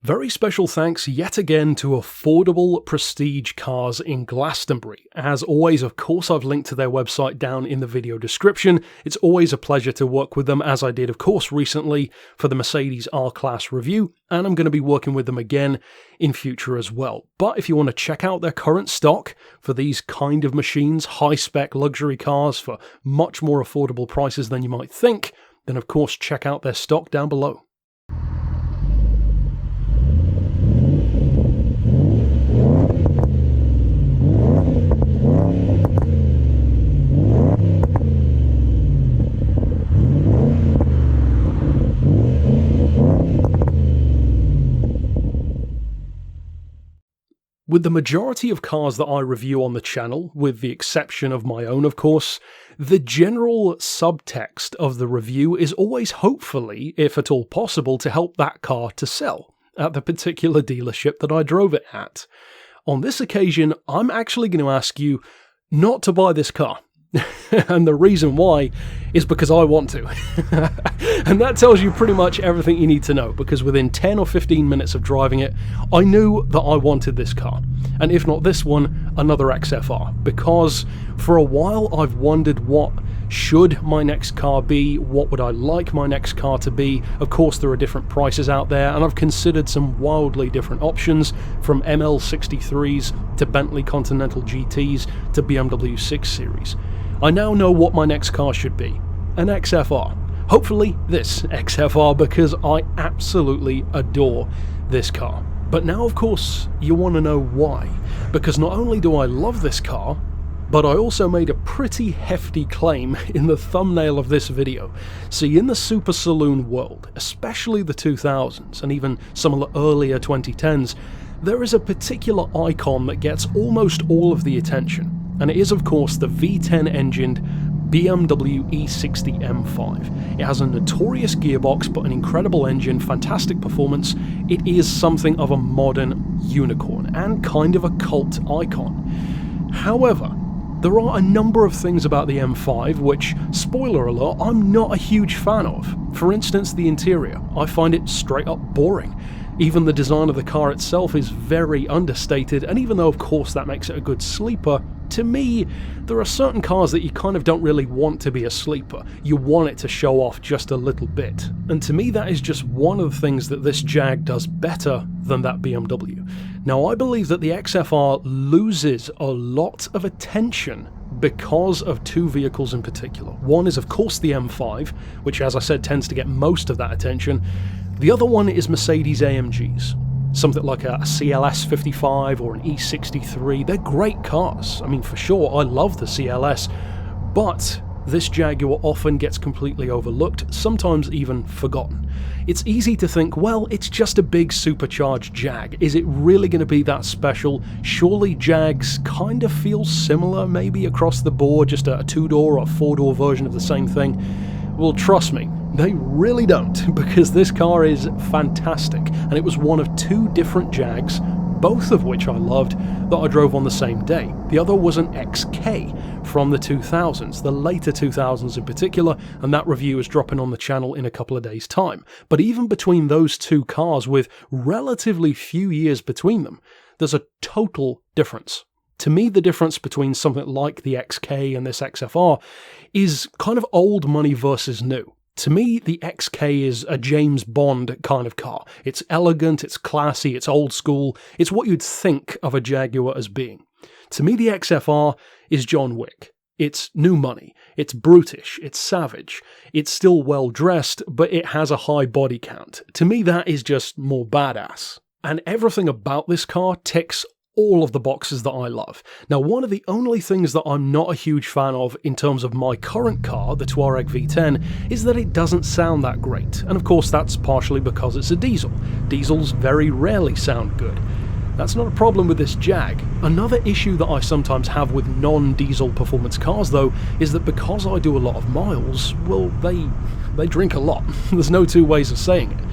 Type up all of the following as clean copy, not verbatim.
Very special thanks yet again to Affordable Prestige Cars in Glastonbury. As always, of course, I've linked to their website down in the video description. It's always a pleasure to work with them, as I did, of course, recently for the Mercedes R-Class review, and I'm going to be working with them again in future as well. But if you want to check out their current stock for these kind of machines, high-spec luxury cars for much more affordable prices than you might think, then of course check out their stock down below. With the majority of cars that I review on the channel, with the exception of my own of course, the general subtext of the review is always hopefully, if at all possible, to help that car to sell at the particular dealership that I drove it at. On this occasion, I'm actually going to ask you not to buy this car. And the reason why is because I want to. And that tells you pretty much everything you need to know, because within 10 or 15 minutes of driving it, I knew that I wanted this car. And if not this one, another XFR. Because for a while I've wondered what should my next car be, what would I like my next car to be. Of course there are different prices out there, and I've considered some wildly different options, from ML63s to Bentley Continental GTs to BMW 6 Series. I now know what my next car should be, an XFR. Hopefully this XFR, because I absolutely adore this car. But now of course you want to know why, because not only do I love this car, but I also made a pretty hefty claim in the thumbnail of this video. See, in the Supersaloon world, especially the 2000s and even some of the earlier 2010s, there is a particular icon that gets almost all of the attention. And it is of course the V10 engined BMW E60 M5. It has a notorious gearbox but an incredible engine, fantastic performance. It is something of a modern unicorn and kind of a cult icon. However, there are a number of things about the M5 which, spoiler alert, I'm not a huge fan of. For instance, the interior. I find it straight up boring. Even the design of the car itself is very understated, and even though of course that makes it a good sleeper, to me, there are certain cars that you kind of don't really want to be a sleeper. You want it to show off just a little bit. And to me that is just one of the things that this Jag does better than that BMW. Now I believe that the XFR loses a lot of attention because of two vehicles in particular. One is of course the M5, which as I said tends to get most of that attention. The other one is Mercedes AMGs. Something like a CLS 55 or an E63, they're great cars. I mean, for sure, I love the CLS, but this Jaguar often gets completely overlooked, sometimes even forgotten. It's easy to think, well, it's just a big supercharged Jag. Is it really going to be that special? Surely Jags kind of feel similar, maybe across the board, just a two-door or four-door version of the same thing. Well, trust me, they really don't, because this car is fantastic, and it was one of two different Jags, both of which I loved, that I drove on the same day. The other was an XK from the 2000s, the later 2000s in particular, and that review is dropping on the channel in a couple of days' time. But even between those two cars, with relatively few years between them, there's a total difference. To me, the difference between something like the XK and this XFR is kind of old money versus new. To me, the XK is a James Bond kind of car. It's elegant, it's classy, it's old school, it's what you'd think of a Jaguar as being. To me, the XFR is John Wick. It's new money, it's brutish, it's savage, it's still well dressed, but it has a high body count. To me, that is just more badass. And everything about this car ticks all of the boxes that I love. Now, one of the only things that I'm not a huge fan of in terms of my current car, the Touareg V10, is that it doesn't sound that great. And of course that's partially because it's a diesel. Diesels very rarely sound good. That's not a problem with this Jag. Another issue that I sometimes have with non-diesel performance cars though, is that because I do a lot of miles, well, they drink a lot. There's no two ways of saying it.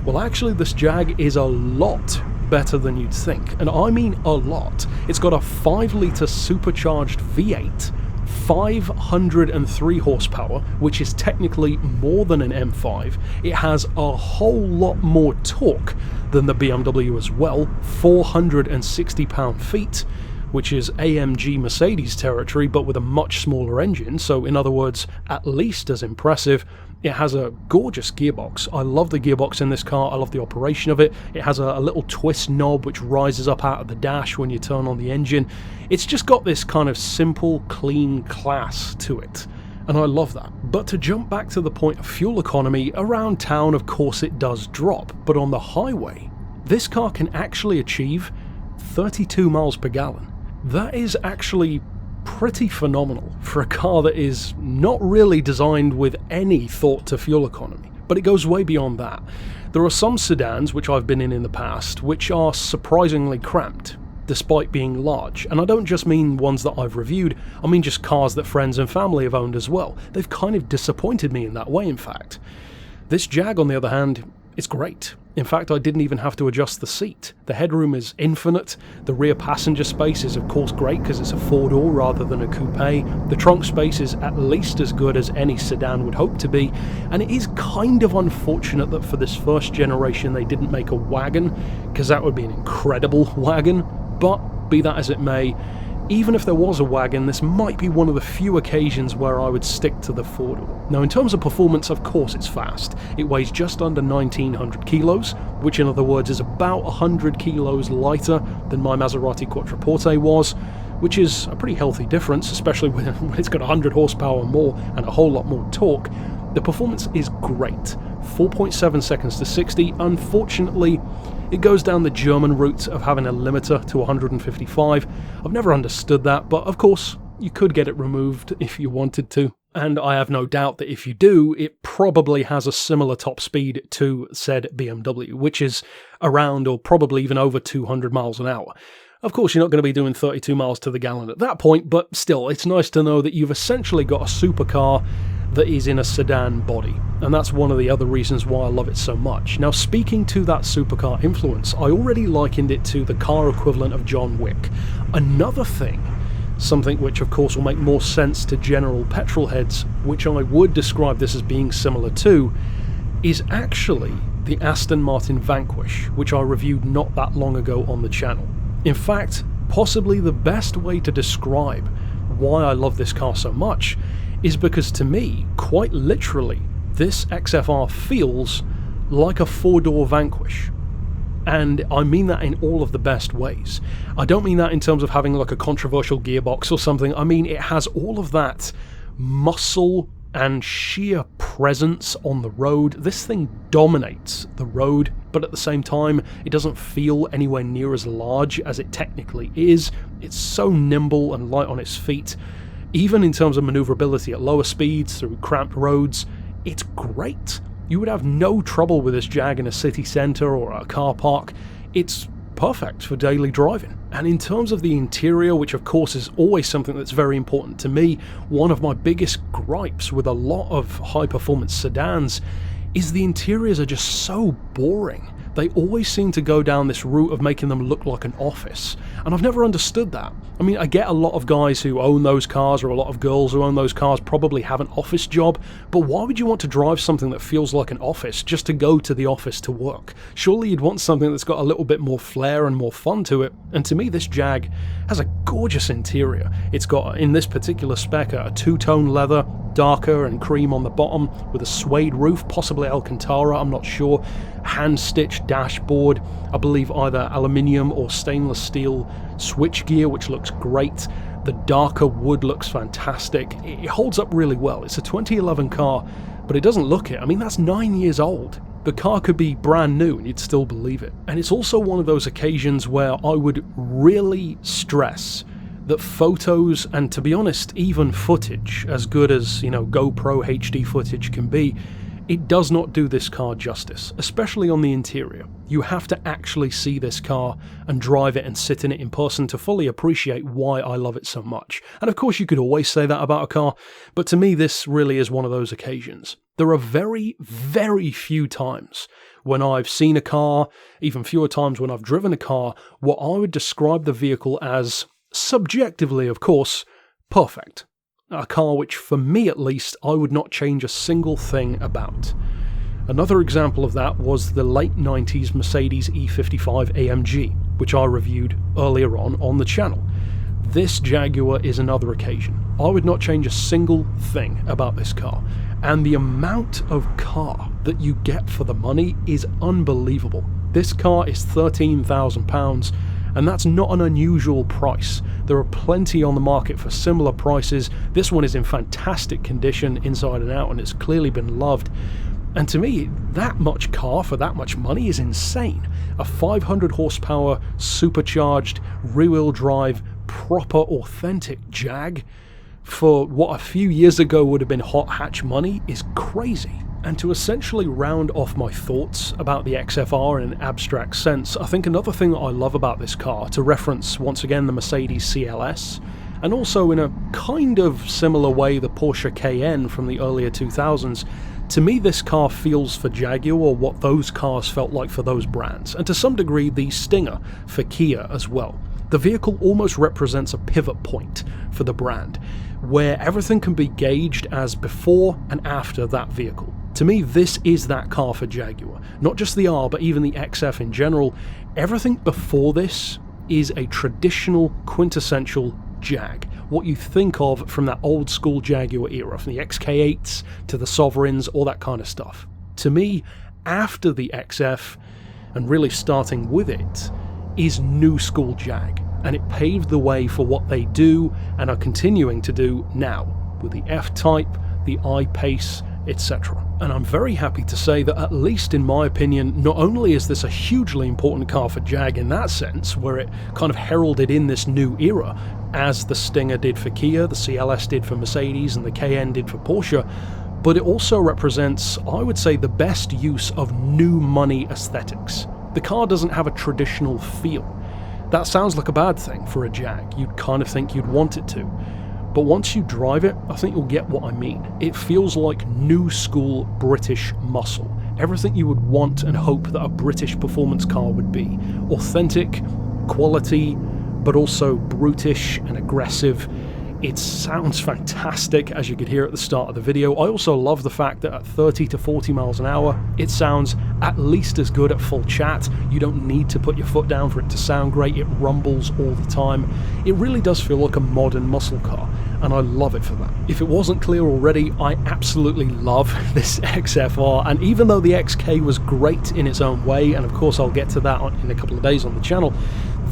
Well, actually this Jag is a lot better than you'd think, and I mean a lot. It's got a 5-litre supercharged V8 503 horsepower, which is technically more than an M5. It has a whole lot more torque than the BMW as well, 460 pound-feet, which is AMG Mercedes territory, but with a much smaller engine, so in other words, at least as impressive. It has a gorgeous gearbox. I love the gearbox in this car, I love the operation of it. It has a little twist knob which rises up out of the dash when you turn on the engine. It's just got this kind of simple, clean class to it, and I love that. But to jump back to the point of fuel economy, around town of course it does drop, but on the highway, this car can actually achieve 32 miles per gallon. That is actually pretty phenomenal for a car that is not really designed with any thought to fuel economy, but it goes way beyond that. There are some sedans, which I've been in the past, which are surprisingly cramped, despite being large, and I don't just mean ones that I've reviewed, I mean just cars that friends and family have owned as well. They've kind of disappointed me in that way, in fact. This Jag, on the other hand, is great. In fact, I didn't even have to adjust the seat. The headroom is infinite. The rear passenger space is of course great because it's a four-door rather than a coupe. The trunk space is at least as good as any sedan would hope to be, and it is kind of unfortunate that for this first generation they didn't make a wagon, because that would be an incredible wagon. But be that as it may, even if there was a wagon, this might be one of the few occasions where I would stick to the four-door. Now, in terms of performance, of course it's fast. It weighs just under 1900 kilos, which in other words is about 100 kilos lighter than my Maserati Quattroporte was, which is a pretty healthy difference, especially when it's got 100 horsepower more and a whole lot more torque. The performance is great. 4.7 seconds to 60. Unfortunately, it goes down the German route of having a limiter to 155. I've never understood that, but of course, you could get it removed if you wanted to. And I have no doubt that if you do, it probably has a similar top speed to said BMW, which is around or probably even over 200 miles an hour. Of course, you're not going to be doing 32 miles to the gallon at that point, but still, it's nice to know that you've essentially got a supercar that is in a sedan body, and that's one of the other reasons why I love it so much. Now, speaking to that supercar influence, I already likened it to the car equivalent of John Wick. Another thing, something which of course will make more sense to general petrol heads, which I would describe this as being similar to, is actually the Aston Martin Vanquish, which I reviewed not that long ago on the channel. In fact, possibly the best way to describe why I love this car so much is because to me, quite literally, this XFR feels like a four-door Vanquish. And I mean that in all of the best ways. I don't mean that in terms of having like a controversial gearbox or something. I mean it has all of that muscle and sheer presence on the road. This thing dominates the road, but at the same time, it doesn't feel anywhere near as large as it technically is. It's so nimble and light on its feet. Even in terms of maneuverability at lower speeds through cramped roads, it's great. You would have no trouble with this Jag in a city centre or a car park. It's perfect for daily driving. And in terms of the interior, which of course is always something that's very important to me, one of my biggest gripes with a lot of high-performance sedans is the interiors are just so boring. They always seem to go down this route of making them look like an office, and I've never understood that. I mean, I get a lot of guys who own those cars, or a lot of girls who own those cars probably have an office job, but why would you want to drive something that feels like an office just to go to the office to work? Surely you'd want something that's got a little bit more flair and more fun to it, and to me this Jag has a gorgeous interior. It's got, in this particular spec, a two-tone leather, darker and cream on the bottom, with a suede roof, possibly Alcantara, I'm not sure, hand-stitched dashboard, I believe either aluminium or stainless steel switchgear, which looks great. The darker wood looks fantastic. It holds up really well. It's a 2011 car, but it doesn't look it. I mean, that's 9 years old. The car could be brand new and you'd still believe it. And it's also one of those occasions where I would really stress that photos, and to be honest, even footage, as good as, GoPro HD footage can be, it does not do this car justice, especially on the interior. You have to actually see this car and drive it and sit in it in person to fully appreciate why I love it so much. And of course you could always say that about a car, but to me this really is one of those occasions. There are very, very few times when I've seen a car, even fewer times when I've driven a car, where I would describe the vehicle as, subjectively of course, perfect. A car which, for me at least, I would not change a single thing about. Another example of that was the late 90s Mercedes E55 AMG, which I reviewed earlier on the channel. This Jaguar is another occasion. I would not change a single thing about this car, and the amount of car that you get for the money is unbelievable. This car is £13,000, and that's not an unusual price. There are plenty on the market for similar prices. This one is in fantastic condition inside and out, and it's clearly been loved. And to me, that much car for that much money is insane. A 500 horsepower, supercharged, rear-wheel drive, proper authentic Jag for what a few years ago would have been hot hatch money is crazy. And to essentially round off my thoughts about the XFR in an abstract sense, I think another thing that I love about this car, to reference once again the Mercedes CLS, and also in a kind of similar way the Porsche Cayenne from the earlier 2000s, to me this car feels for Jaguar what those cars felt like for those brands, and to some degree the Stinger for Kia as well. The vehicle almost represents a pivot point for the brand, where everything can be gauged as before and after that vehicle. To me, this is that car for Jaguar. Not just the R, but even the XF in general. Everything before this is a traditional, quintessential Jag. What you think of from that old school Jaguar era, from the XK8s to the Sovereigns, all that kind of stuff. To me, after the XF, and really starting with it, is new school Jag. And it paved the way for what they do and are continuing to do now, with the F-Type, the I-Pace, etc. And I'm very happy to say that, at least in my opinion, not only is this a hugely important car for Jag in that sense, where it kind of heralded in this new era, as the Stinger did for Kia, the CLS did for Mercedes, and the Cayenne did for Porsche, but it also represents, I would say, the best use of new money aesthetics. The car doesn't have a traditional feel. That sounds like a bad thing for a Jag. You'd kind of think you'd want it to. But once you drive it, I think you'll get what I mean. It feels like new school British muscle. Everything you would want and hope that a British performance car would be. Authentic, quality, but also brutish and aggressive. It sounds fantastic, as you could hear at the start of the video. I also love the fact that at 30 to 40 miles an hour, it sounds at least as good at full chat. You don't need to put your foot down for it to sound great. It rumbles all the time. It really does feel like a modern muscle car, and I love it for that. If it wasn't clear already, I absolutely love this XFR, and even though the XK was great in its own way, and of course I'll get to that in a couple of days on the channel,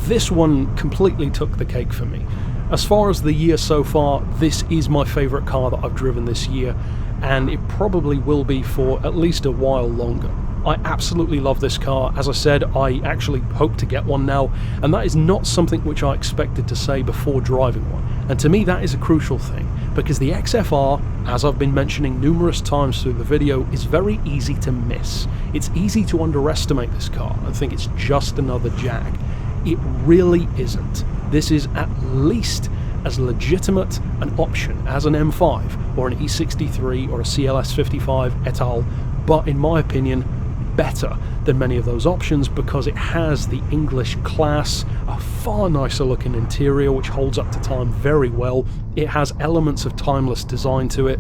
this one completely took the cake for me. As far as the year so far, this is my favourite car that I've driven this year, and it probably will be for at least a while longer. I absolutely love this car. As I said, I actually hope to get one now, and that is not something which I expected to say before driving one. And to me that is a crucial thing, because the XFR, as I've been mentioning numerous times through the video, is very easy to miss. It's easy to underestimate this car and think it's just another Jag. It really isn't. This is at least as legitimate an option as an M5 or an E63 or a CLS 55 et al, but in my opinion better than many of those options, because it has the English class, a far nicer looking interior which holds up to time very well. It has elements of timeless design to it,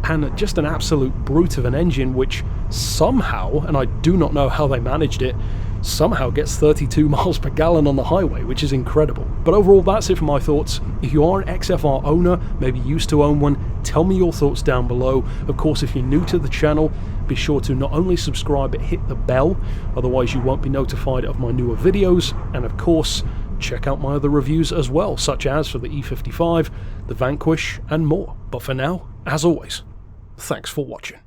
and just an absolute brute of an engine which somehow, and I do not know how they managed it, somehow gets 32 miles per gallon on the highway, which is incredible. But overall, that's it for my thoughts. If you are an XFR owner, maybe used to own one, tell me your thoughts down below. Of course, if you're new to the channel, be sure to not only subscribe but hit the bell, otherwise you won't be notified of my newer videos. And of course, check out my other reviews as well, such as for the E55, the Vanquish, and more. But for now, as always, thanks for watching.